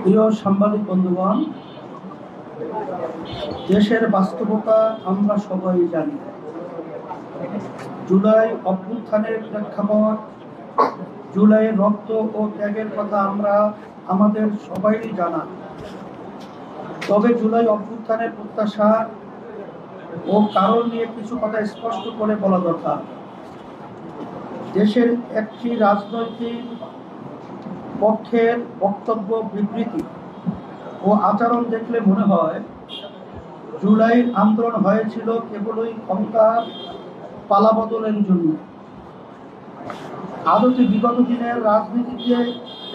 প্রিয় সাংবাদিক বন্ধুগণ, দেশের বাস্তবতা আমরা সবাই জানি। জুলাই অভ্যুত্থানের প্রেক্ষাপট, জুলাইয়ের রক্ত ও ত্যাগের কথা আমাদের সবাইই জানা। তবে জুলাই অভ্যুত্থানের প্রত্যাশা ও কারণ নিয়ে কিছু কথা স্পষ্ট করে বলা দরকার। দেশের একটি রাজনৈতিক পক্ষের বক্তব্য, বিবৃতি ও আচরণ দেখলে মনে হয় জুলাইয়ের আন্দোলন হয়েছিল কেবলই ক্ষমতার পালাবদলের জন্য। আদতে বিগত দিনের রাজনীতিতে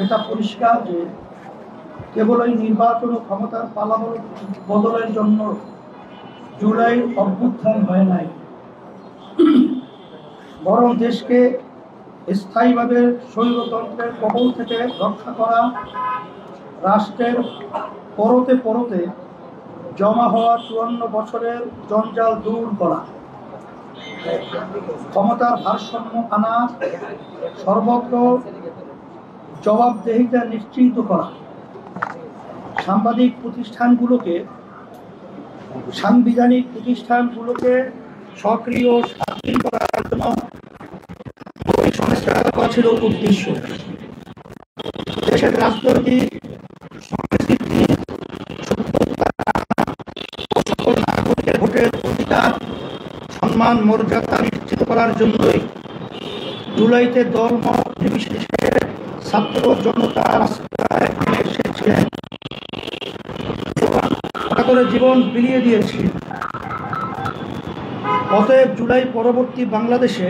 এটা পরিষ্কার যে কেবলই নির্বাচন ও ক্ষমতার পালাবদলের জন্য জুলাই অভ্যুত্থান হয় নাই, বরং দেশকে স্থায়ীভাবে স্বৈরতন্ত্রের কবল থেকে রক্ষা করা, রাষ্ট্রের পরতে পরতে জমা হওয়া 54 বছরের জঞ্জাল দূর করা, ক্ষমতার ভারসাম্য আনা, সর্বত্র জবাবদিহিতা নিশ্চিত করা, সাংবিধানিক প্রতিষ্ঠানগুলোকে সক্রিয় স্বাধীন করার জন্য সংস্কার করা ছিল উদ্দেশ্য। দেশের রাজনৈতিক সংস্কৃতি, সকল নাগরিকের ভোটের অধিকার, সম্মান, মর্যাদা নিশ্চিত করার জন্যই জুলাইতে দল মত নির্বিশেষে ছাত্র জনতা রাস্তায় নেমে এসেছিলেন, করে জীবন বিলিয়ে দিয়েছে। অতএব জুলাই পরবর্তী বাংলাদেশে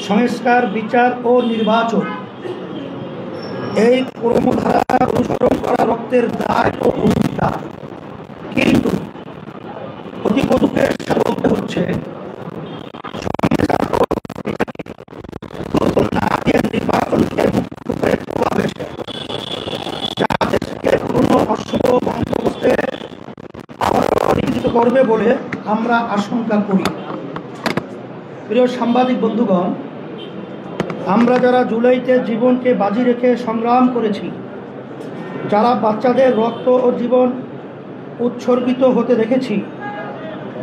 সংস্কার, বিচার ও নির্বাচন, এই কর্মধারা অনুসরণ করা রক্তের দায় ও অধিকার। কিন্তু অতি কটুকের সাথে বলতে হচ্ছে নির্বাচনকে মুক্ত করে তোলা হয়েছে, যা দেশকে পুরনো অসম বন্দোবস্তে নিয়োজিত করবে বলে আমরা আশঙ্কা করি। প্রিয় সাংবাদিক বন্ধুগণ, আমরা যারা জুলাইতে জীবনকে বাজি রেখে সংগ্রাম করেছি, যারা বাচ্চাদের রক্ত ও জীবন উৎসর্গিত হতে দেখেছি,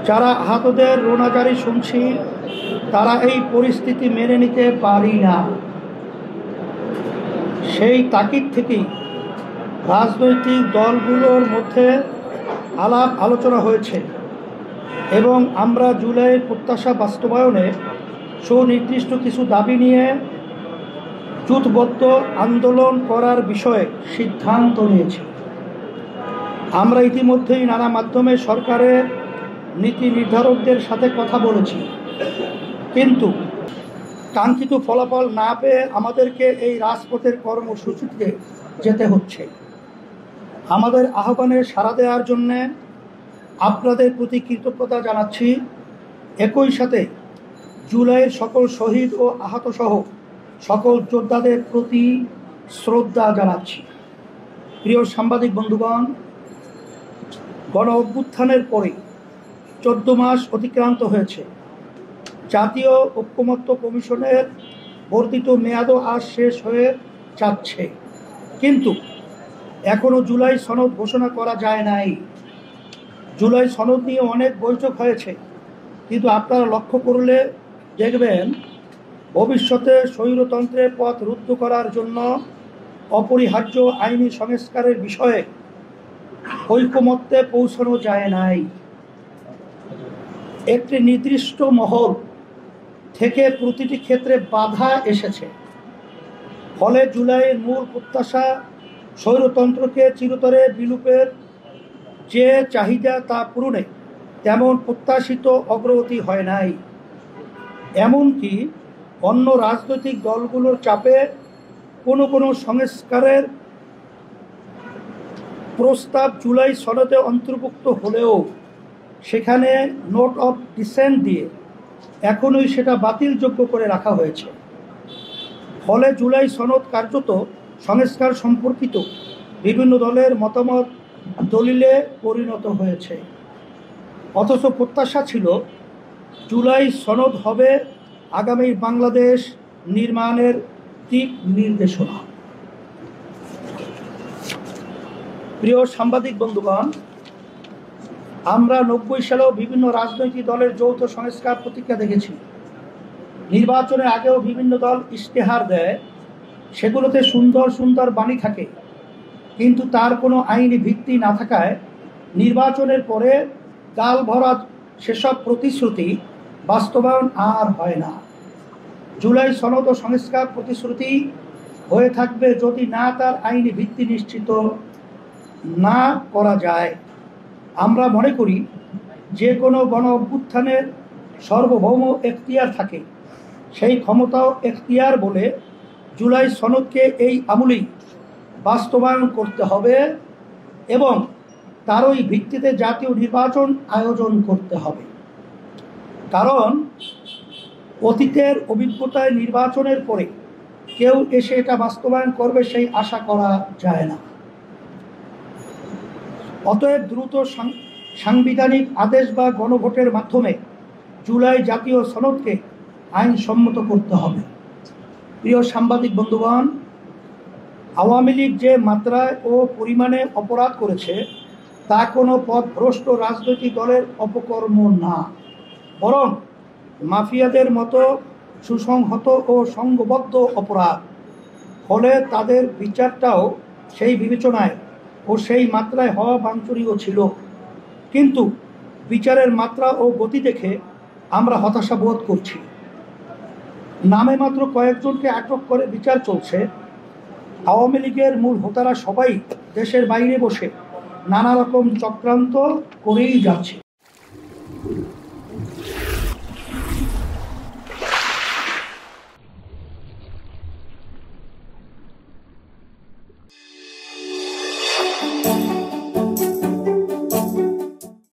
যারা আহতদের রোনাজারি শুনছি, তারা এই পরিস্থিতি মেনে নিতে পারি না। সেই তাগিদ থেকেই রাজনৈতিক দলগুলোর মধ্যে আলাপ আলোচনা হয়েছে এবং আমরা জুলাইয়ের প্রত্যাশা বাস্তবায়নে সুনির্দিষ্ট কিছু দাবি নিয়ে জোটবদ্ধ আন্দোলন করার বিষয়ে সিদ্ধান্ত নিয়েছি। আমরা ইতিমধ্যেই নানা মাধ্যমে সরকারের নীতি নির্ধারকদের সাথে কথা বলেছি, কিন্তু কাঙ্ক্ষিত ফলাফল না পেয়ে আমাদেরকে এই রাজপথের কর্মসূচিতে যেতে হচ্ছে। আমাদের আহ্বানে সাড়া দেওয়ার জন্যে আপনাদের প্রতি কৃতজ্ঞতা জানাচ্ছি। একই সাথে জুলাইয়ের সকল শহীদ ও আহত সহ সকল যোদ্ধাদের প্রতি শ্রদ্ধা জানাচ্ছি। প্রিয় সাংবাদিক বন্ধুগণ, গণ অভ্যুত্থানের পরে 14 মাস অতিক্রান্ত হয়েছে। জাতীয় ঐকমত্য কমিশনের বর্ধিত মেয়াদও আজ শেষ হয়ে যাচ্ছে, কিন্তু এখনও জুলাই সনদ ঘোষণা করা যায় নাই। জুলাই সনদ নিয়ে অনেক বৈঠক হয়েছে, কিন্তু আপনারা লক্ষ্য করলে দেখবেন ভবিষ্যতে স্বৈরতন্ত্রের পথ রুদ্ধ করার জন্য অপরিহার্য আইনি সংস্কারের বিষয়ে ঐকমত্যে পৌঁছানো যায় নাই। একটি নির্দিষ্ট মহল থেকে প্রতিটি ক্ষেত্রে বাধা এসেছে। ফলে জুলাইয়ের মূল প্রত্যাশা স্বৈরতন্ত্রকে চিরতরে বিলুপের যে চাহিদা তা পূরণে তেমন প্রত্যাশিত অগ্রগতি হয় নাই। এমনকি অন্য রাজনৈতিক দলগুলোর চাপে কোনো সংস্কারের প্রস্তাব জুলাই সনদে অন্তর্ভুক্ত হলেও সেখানে নোট অফ ডিসেন্ট দিয়ে এখনই সেটা বাতিলযোগ্য করে রাখা হয়েছে। ফলে জুলাই সনদ কার্যত সংস্কার সম্পর্কিত বিভিন্ন দলের মতামত দলিলে পরিণত হয়েছে। অথচ প্রত্যাশা ছিল জুলাই সনদ হবে আগামী বাংলাদেশ নির্মাণের দিক নির্দেশনা। প্রিয় সাংবাদিক বন্ধুগণ, আমরা 90 সালেও বিভিন্ন রাজনৈতিক দলের যৌথ সংস্কার প্রতিজ্ঞা দেখেছি। নির্বাচনের আগেও বিভিন্ন দল ইশতেহার দেয়, সেগুলোতে সুন্দর সুন্দর বাণী থাকে, কিন্তু তার কোনো আইনি ভিত্তি না থাকায় নির্বাচনের পরে গাল ভরা সেসব প্রতিশ্রুতি বাস্তবায়ন আর হয় না। জুলাই সনদ ও সংস্কার প্রতিশ্রুতি হয়ে থাকবে যদি না তার আইনি ভিত্তি নিশ্চিত না করা যায়। আমরা মনে করি যে কোনো গণ অভ্যুত্থানের সার্বভৌম এখতিয়ার থাকে, সেই ক্ষমতাও এখতিয়ার বলে জুলাই সনদকে এই আমলেই বাস্তবায়ন করতে হবে এবং তারই ভিত্তিতে জাতীয় নির্বাচন আয়োজন করতে হবে। কারণ অতীতের অভিজ্ঞতায় নির্বাচনের পরে কেউ এসে এটা বাস্তবায়ন করবে সেই আশা করা যায় না। অতএব দ্রুত সাংবিধানিক আদেশ বা গণভোটের মাধ্যমে জুলাই জাতীয় সনদকে আইনসম্মত করতে হবে। প্রিয় সাংবাদিক বন্ধুগণ, আওয়ামী লীগ যে মাত্রায় ও পরিমাণে অপরাধ করেছে তা কোনো পথভ্রষ্ট রাজনৈতিক দলের অপকর্ম না, বরং মাফিয়াদের মতো সুসংহত ও সংঘবদ্ধ অপরাধ। ফলে তাদের বিচারটাও সেই বিবেচনায় ও সেই মাত্রায় হওয়া বাঞ্ছনীয় ছিল। কিন্তু বিচারের মাত্রা ও গতি দেখে আমরা হতাশা বোধ করছি। নামে মাত্র কয়েকজনকে আটক করে বিচার চলছে। আওয়ামী লীগের মূল হোতারা সবাই দেশের বাইরে বসে নানা রকম চক্রান্ত করেই যাচ্ছে।